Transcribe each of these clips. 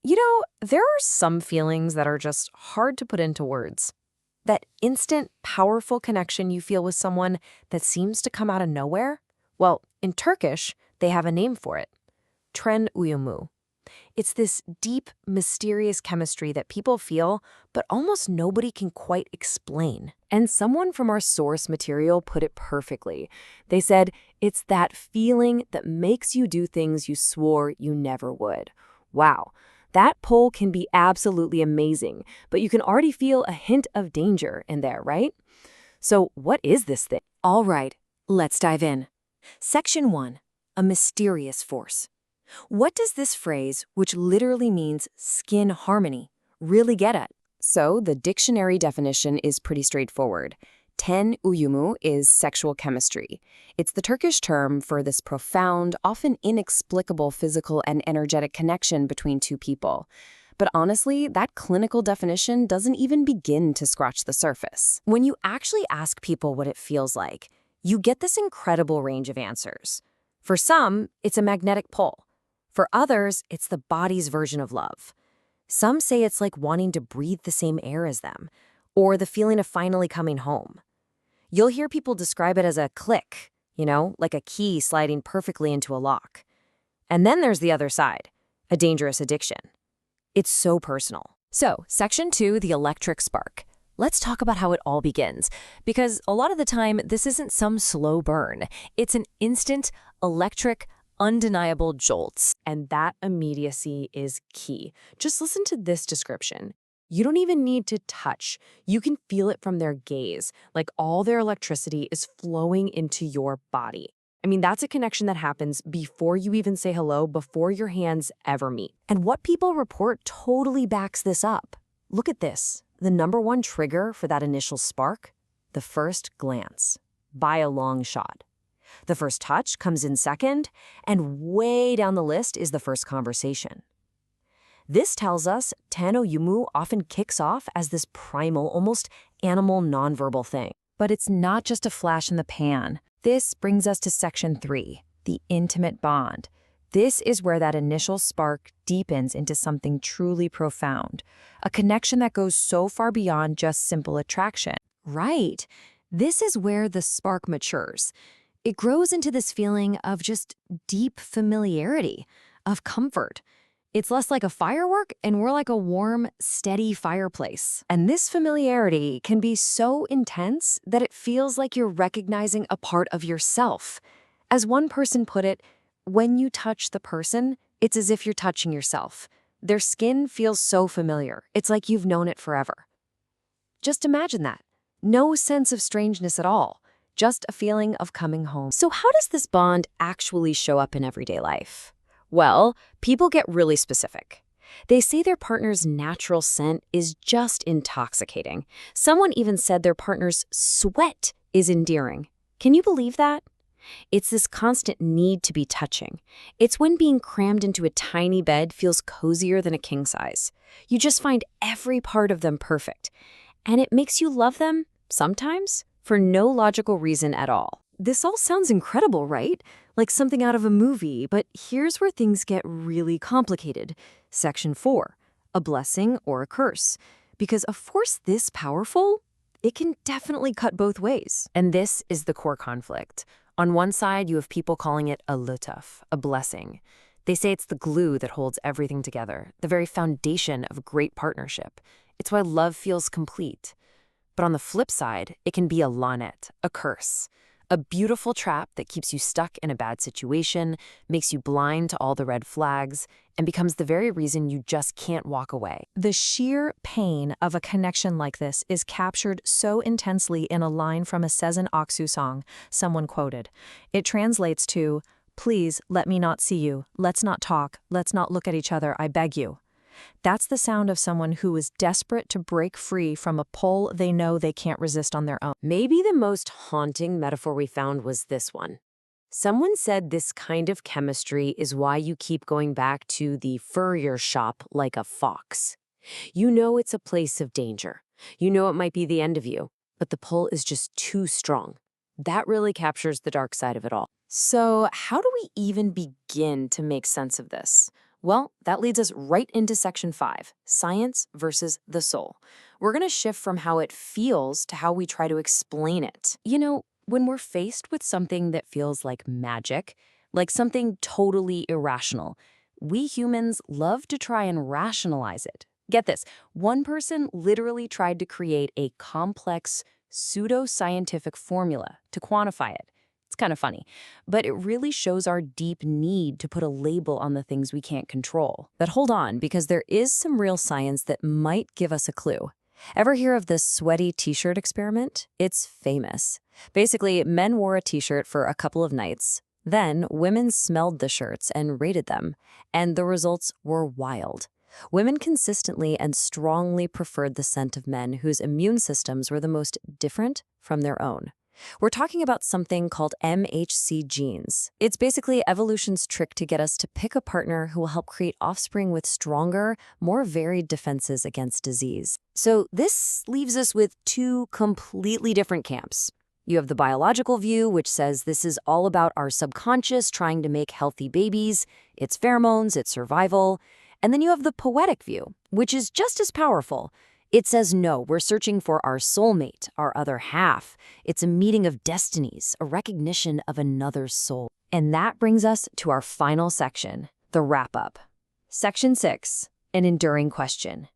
There are some feelings that are just hard to put into words. That instant, powerful connection you feel with someone that seems to come out of nowhere? Well, in Turkish, they have a name for it. Tren uyumu. It's this deep, mysterious chemistry that people feel, but almost nobody can quite explain. And someone from our source material put it perfectly. They said, it's that feeling that makes you do things you swore you never would. Wow. That poll can be absolutely amazing, but you can already feel a hint of danger in there, right? So what is this thing? All right, let's dive in. Section 1. A mysterious force. What does this phrase, which literally means skin harmony, really get at? So the dictionary definition is pretty straightforward. Ten uyumu is sexual chemistry. It's the Turkish term for this profound, often inexplicable physical and energetic connection between two people. But honestly, that clinical definition doesn't even begin to scratch the surface. When you actually ask people what it feels like, you get this incredible range of answers. For some, it's a magnetic pull. For others, it's the body's version of love. Some say it's like wanting to breathe the same air as them, or the feeling of finally coming home. You'll hear people describe it as a click, like a key sliding perfectly into a lock. And then there's the other side, a dangerous addiction. It's so personal. So, Section 2, the electric spark. Let's talk about how it all begins, because a lot of the time, this isn't some slow burn. It's an instant, electric, undeniable jolt. And that immediacy is key. Just listen to this description. You don't even need to touch. You can feel it from their gaze, like all their electricity is flowing into your body. I mean, that's a connection that happens before you even say hello, before your hands ever meet. And what people report totally backs this up. Look at this. The number one trigger for that initial spark? The first glance, by a long shot. The first touch comes in second, and way down the list is the first conversation. This tells us Ten uyumu often kicks off as this primal, almost animal nonverbal thing. But it's not just a flash in the pan. This brings us to Section 3, the intimate bond. This is where that initial spark deepens into something truly profound, a connection that goes so far beyond just simple attraction. Right. This is where the spark matures. It grows into this feeling of just deep familiarity, of comfort. It's less like a firework and more like a warm, steady fireplace. And this familiarity can be so intense that it feels like you're recognizing a part of yourself. As one person put it, when you touch the person, it's as if you're touching yourself. Their skin feels so familiar. It's like you've known it forever. Just imagine that. No sense of strangeness at all. Just a feeling of coming home. So how does this bond actually show up in everyday life? Well, people get really specific. They say their partner's natural scent is just intoxicating. Someone even said their partner's sweat is endearing. Can you believe that? It's this constant need to be touching. It's when being crammed into a tiny bed feels cozier than a king size. You just find every part of them perfect. And it makes you love them, sometimes, for no logical reason at all. This all sounds incredible, right? Like something out of a movie, but here's where things get really complicated. Section 4, a blessing or a curse. Because a force this powerful, it can definitely cut both ways. And this is the core conflict. On one side, you have people calling it a lutuf, a blessing. They say it's the glue that holds everything together, the very foundation of a great partnership. It's why love feels complete. But on the flip side, it can be a lanet, a curse. A beautiful trap that keeps you stuck in a bad situation, makes you blind to all the red flags, and becomes the very reason you just can't walk away. The sheer pain of a connection like this is captured so intensely in a line from a Sezen Aksu song someone quoted. It translates to, "Please let me not see you. Let's not talk. Let's not look at each other. I beg you." That's the sound of someone who is desperate to break free from a pull they know they can't resist on their own. Maybe the most haunting metaphor we found was this one. Someone said this kind of chemistry is why you keep going back to the furrier shop like a fox. You know it's a place of danger. You know it might be the end of you, but the pull is just too strong. That really captures the dark side of it all. So how do we even begin to make sense of this? Well, that leads us right into section 5, science versus the soul. We're going to shift from how it feels to how we try to explain it. When we're faced with something that feels like magic, like something totally irrational, we humans love to try and rationalize it. Get this, one person literally tried to create a complex, pseudo-scientific formula to quantify it. It's kind of funny, but it really shows our deep need to put a label on the things we can't control. But hold on, because there is some real science that might give us a clue. Ever hear of the sweaty t-shirt experiment? It's famous. Basically, men wore a t-shirt for a couple of nights. Then, women smelled the shirts and rated them, and the results were wild. Women consistently and strongly preferred the scent of men whose immune systems were the most different from their own. We're talking about something called MHC genes. It's basically evolution's trick to get us to pick a partner who will help create offspring with stronger, more varied defenses against disease. So this leaves us with two completely different camps. You have the biological view, which says this is all about our subconscious trying to make healthy babies, it's pheromones, it's survival. And then you have the poetic view, which is just as powerful. It says, no, we're searching for our soulmate, our other half. It's a meeting of destinies, a recognition of another soul. And that brings us to our final section, the wrap-up. Section 6, an enduring question.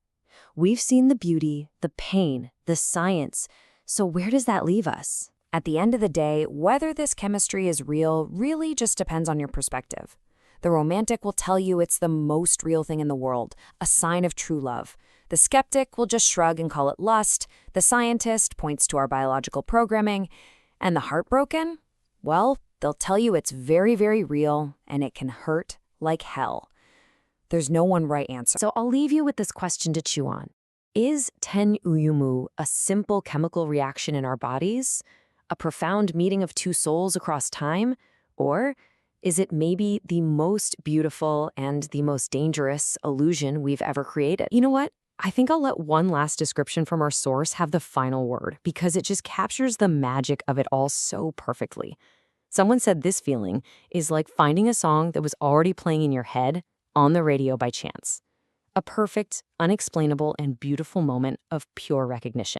We've seen the beauty, the pain, the science. So where does that leave us? At the end of the day, whether this chemistry is real really just depends on your perspective. The romantic will tell you it's the most real thing in the world, a sign of true love. The skeptic will just shrug and call it lust. The scientist points to our biological programming. And the heartbroken? Well, they'll tell you it's very, very real and it can hurt like hell. There's no one right answer. So I'll leave you with this question to chew on. Is Ten Uyumu a simple chemical reaction in our bodies? A profound meeting of two souls across time? Or is it maybe the most beautiful and the most dangerous illusion we've ever created? You know what? I think I'll let one last description from our source have the final word because it just captures the magic of it all so perfectly. Someone said this feeling is like finding a song that was already playing in your head on the radio by chance. A perfect, unexplainable, and beautiful moment of pure recognition.